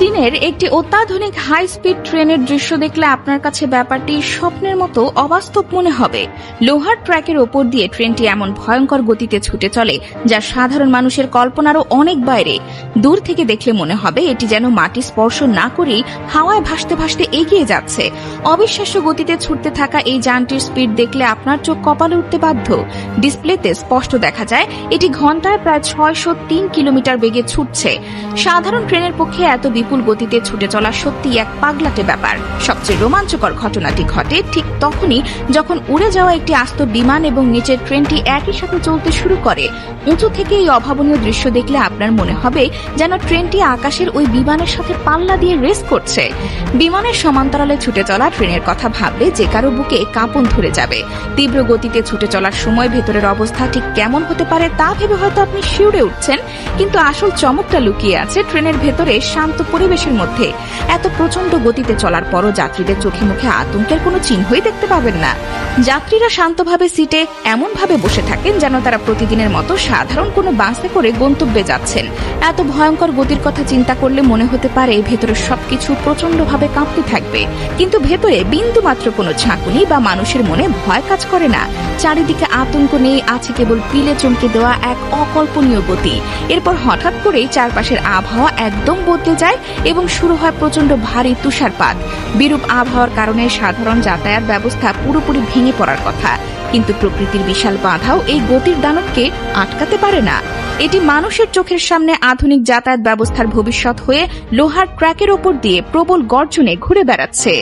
চীনের একটি অত্যাধুনিক হাই স্পিড ট্রেনের দৃশ্য দেখলে আপনার কাছে ব্যাপারটি স্বপ্নের মতো অবাস্তব মনে হবে। লোহার ট্র্যাকের ওপর দিয়ে ট্রেনটি এমন ভয়ঙ্কর গতিতে ছুটে চলে যা সাধারণ মানুষের কল্পনারও অনেক বাইরে। দূর থেকে দেখলে মনে হবে এটি যেন মাটি স্পর্শ না করেই হাওয়ায় ভাসতে ভাসতে এগিয়ে যাচ্ছে। অবিশ্বাস্য গতিতে ছুটতে থাকা এই যানটির স্পিড দেখলে আপনার চোখ কপালে উঠতে বাধ্য। ডিসপ্লেতে স্পষ্ট দেখা যায় এটি ঘন্টায় প্রায় 603 কিলোমিটার বেগে ছুটছে। সাধারণ ট্রেনের পক্ষে এত বিপুল গতিতে ছুটে চলা সত্যি এক পাগলাটে ব্যাপার। সবচেয়ে রোমাঞ্চকর ঘটনাটি ঘটে ঠিক তখনই যখন উড়ে যাওয়া একটি আস্ত বিমান এবং নিচের ট্রেনটি একই সাথে চলতে শুরু করে। উঁচু থেকে এই অভাবনীয় দৃশ্য দেখলে আপনার মনে হবে যেন ট্রেনটি আকাশের ওই বিমানের সাথে পাল্লা দিয়ে রেস করছে। বিমানের সমান্তরালে ছুটে চলা ট্রেনের কথা ভাবলে যে কারো বুকে কাঁপন ধরে যাবে। তীব্র গতিতে ছুটে চলার সময় ভেতরের অবস্থা ঠিক কেমন হতে পারে তা ভেবে হয়তো আপনি শিউরে উঠছেন, কিন্তু আসল চমকটা লুকিয়ে আছে ট্রেনের ভেতরে শান্ত পরিবেশের মধ্যে। এত প্রচন্ড গতিতে চলার পরও যাত্রীদের চোখে মুখে আতঙ্কের কোনো চিহ্নই দেখতে পাবেন না। যাত্রীরা শান্তভাবে সিটে এমনভাবে বসে থাকেন যেন তারা প্রতিদিনের মতো সাধারণ কোনো বাসে করে গন্তব্যে যাচ্ছেন। এত ভয়ঙ্কর গতির কথা চিন্তা করলে মনে হতে পারে ভেতরে সবকিছু প্রচন্ডভাবে কাঁপতে থাকবে, কিন্তু ভেতরে বিন্দুমাত্র কোনো ঝাঁকুনি বা মানুষের মনে ভয় কাজ করে না। চারিদিকে আতঙ্ক নেই, আছে কেবল পিলে চমকে দেওয়া এক অকল্পনীয় গতি। এরপর হঠাৎ করেই চারপাশের আবহাওয়া একদম বদলে যায় এবং শুরু হয় প্রচন্ড ভারী তুষারপাত। বিরূপ আবহাওয়ার কারণে সাধারণ যাতায়াত ব্যবস্থা পুরোপুরি ভেঙে পড়ার কথা, কিন্তু প্রকৃতির বিশাল বাধাও এই গতির দানবকে আটকাতে পারে না। এটি মানুষের চোখের সামনে আধুনিক যাতায়াত ব্যবস্থার ভবিষ্যৎ হয়ে লোহার ট্র্যাকের ওপর দিয়ে প্রবল গর্জনে ঘুরে বেড়াচ্ছে।